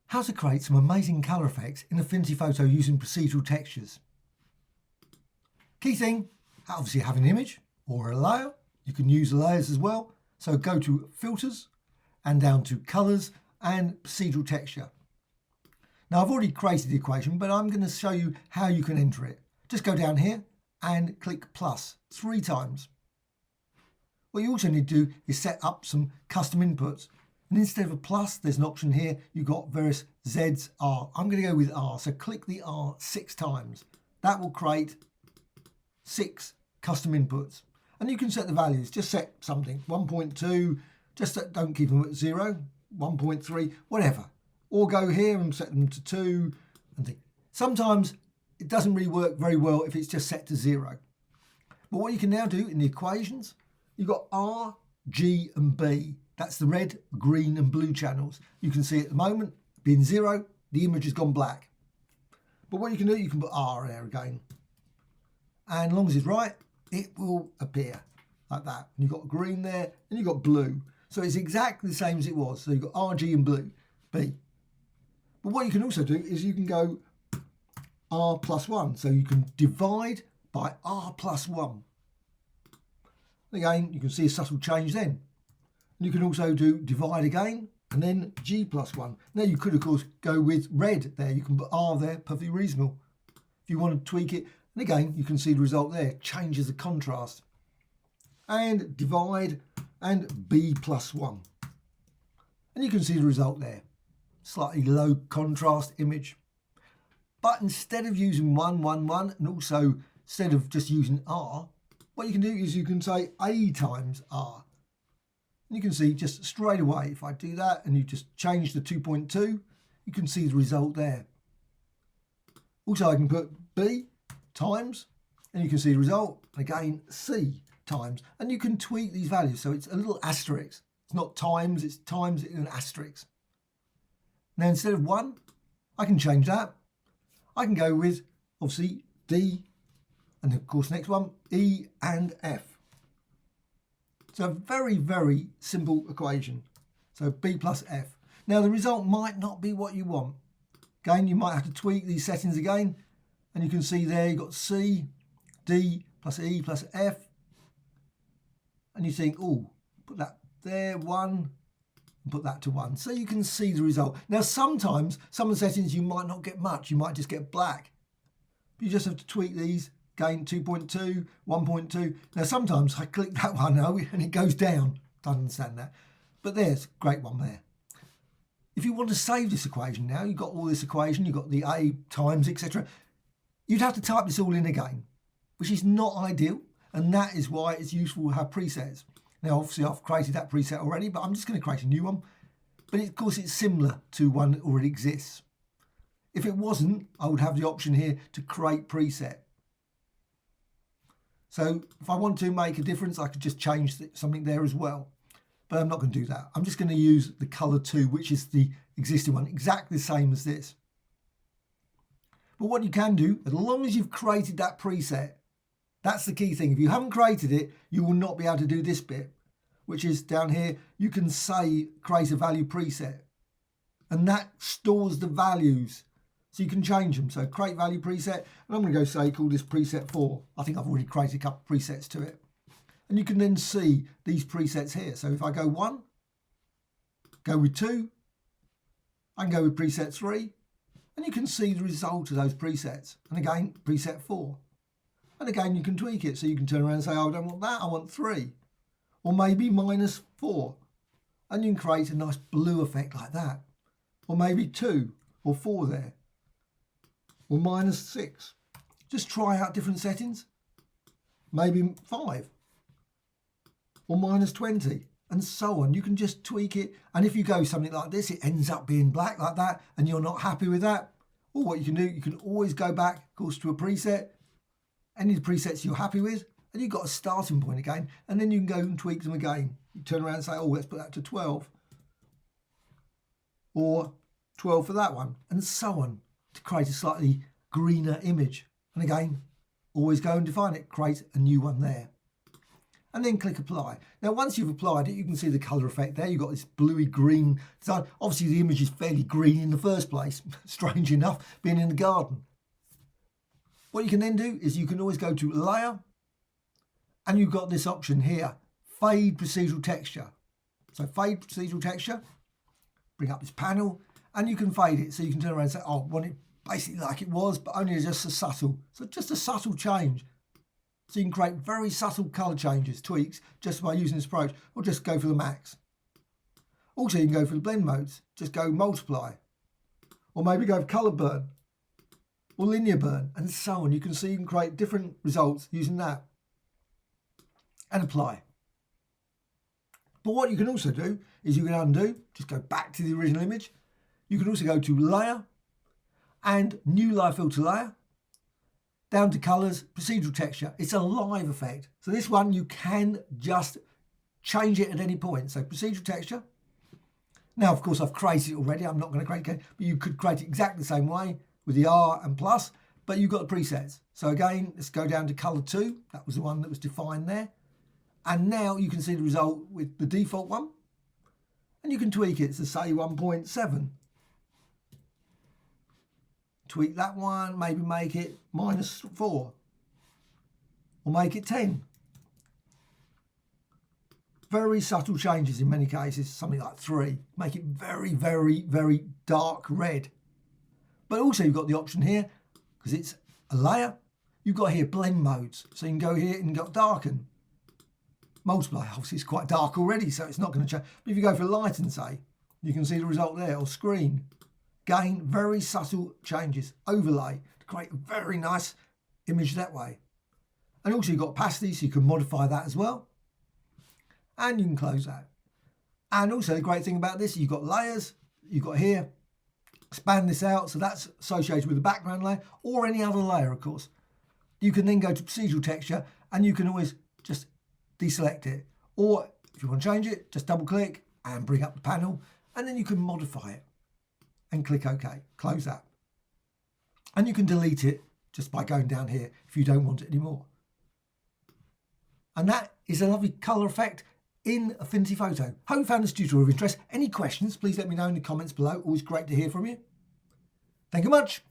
How to create some amazing colour effects in Affinity Photo using procedural textures. Key thing, obviously have an image or a layer. You can use layers as well. So go to Filters and down to Colours and Procedural Texture. Now I've already created the equation, but I'm going to show you how you can enter it. Just go down here and click plus 3 times. What you also need to do is set up some custom inputs. And instead of a plus, there's an option here. You've got various Z's, R. I'm going to go with R. So click the R 6 times. That will create 6 custom inputs. And you can set the values. Just set something. 1.2. Don't keep them at 0. 1.3. Whatever. Or go here and set them to 2. And think. Sometimes it doesn't really work very well if it's just set to 0. But what you can now do in the equations, you've got R, G and B. That's the red, green and blue channels. You can see at the moment, being 0, the image has gone black. But what you can do, you can put R there again. And as long as it's right, it will appear like that. And you've got green there and you've got blue. So it's exactly the same as it was. So you've got R, G and blue, B. But what you can also do is you can go R plus 1. So you can divide by R plus 1. Again, you can see a subtle change then. You can also do divide again and then G plus 1. Now you could of course go with red there. You can put R there, perfectly reasonable. If you want to tweak it, and again you can see the result there, changes the contrast. And divide and B plus 1. And you can see the result there. Slightly low contrast image. But instead of using 1, 1, 1 and also instead of just using R, what you can do is you can say A times R. And you can see just straight away, if I do that and you just change the 2.2, you can see the result there. Also, I can put B times, and you can see the result. Again, C times. And you can tweak these values. So it's a little asterisk. It's not times, it's times in an asterisk. Now, instead of 1, I can change that. I can go with, obviously, D, and of course, next one, E and F. So a very, very simple equation. So B plus F. Now the result might not be what you want. Again, you might have to tweak these settings again. And you can see there you've got C, D plus E plus F. And you think, oh, put that there, 1, and put that to 1. So you can see the result. Now sometimes, some of the settings you might not get much. You might just get black. But you just have to tweak these. Again, 2.2, 1.2. Now, sometimes I click that one now and it goes down. Don't understand that. But there's a great one there. If you want to save this equation now, you've got all this equation, you've got the A times, etc. You'd have to type this all in again, which is not ideal. And that is why it's useful to have presets. Now, obviously, I've created that preset already, but I'm just going to create a new one. But of course, it's similar to one that already exists. If it wasn't, I would have the option here to create preset. So if I want to make a difference, I could just change something there as well. But I'm not going to do that. I'm just going to use the color 2, which is the existing one, exactly the same as this. But what you can do, as long as you've created that preset, that's the key thing. If you haven't created it, you will not be able to do this bit, which is down here. You can say create a value preset, and that stores the values. So you can change them. So create value preset, and I'm going to go say call this preset 4. I think I've already created a couple of presets to it. And you can then see these presets here. So if I go 1, go with 2, I can go with preset 3, and you can see the result of those presets. And again, preset 4. And again, you can tweak it. So you can turn around and say, oh, I don't want that, I want 3. Or maybe -4. And you can create a nice blue effect like that. Or maybe 2 or 4 there. Or -6. Just try out different settings. Maybe 5. Or -20. And so on. You can just tweak it. And if you go something like this, it ends up being black like that, and you're not happy with that. Or what you can do, you can always go back, of course, to a preset. Any of the presets you're happy with. And you've got a starting point again. And then you can go and tweak them again. You turn around and say, oh, let's put that to 12. Or 12 for that one. And so on. To create a slightly greener image. And again, always go and define it, create a new one there. and then click apply. Now once you've applied it, you can see the colour effect there. You've got this bluey green design. Obviously the image is fairly green in the first place, strange enough, being in the garden. What you can then do is you can always go to layer, and you've got this option here, fade procedural texture. So fade procedural texture, bring up this panel, and you can fade it. So you can turn around and say, oh, I want it basically like it was, but only just a subtle. So just a subtle change. So you can create very subtle colour changes, tweaks, just by using this approach, or just go for the max. Also, you can go for the blend modes, just go multiply, or maybe go for colour burn, or linear burn, and so on. You can see you can create different results using that, and apply. But what you can also do is you can undo, just go back to the original image. You can also go to layer, and new live filter layer, down to colours, procedural texture. It's a live effect. So this one, you can just change it at any point. So procedural texture. Now, of course, I've created it already. I'm not going to create it, but you could create it exactly the same way with the R and plus, but you've got the presets. So again, let's go down to colour 2. That was the one that was defined there. And now you can see the result with the default one. And you can tweak it to say 1.7. Tweak that one, maybe make it -4, or make it 10. Very subtle changes in many cases, something like 3. Make it very, very, very dark red. But also you've got the option here, because it's a layer, you've got here blend modes. So you can go here and got darken. Multiply, obviously it's quite dark already, so it's not going to change. But if you go for lighten, say, you can see the result there, or screen. Again, very subtle changes. Overlay to create a very nice image that way. And also you've got opacity, so you can modify that as well. And you can close that. And also the great thing about this, you've got layers, you've got here, expand this out, so that's associated with the background layer, or any other layer, of course. You can then go to procedural texture, and you can always just deselect it. Or if you want to change it, just double click and bring up the panel, and then you can modify it. And click OK, close that. And you can delete it just by going down here if you don't want it anymore. And that is a lovely colour effect in Affinity Photo. Hope you found this tutorial of interest. Any questions, please let me know in the comments below. Always great to hear from you. Thank you much.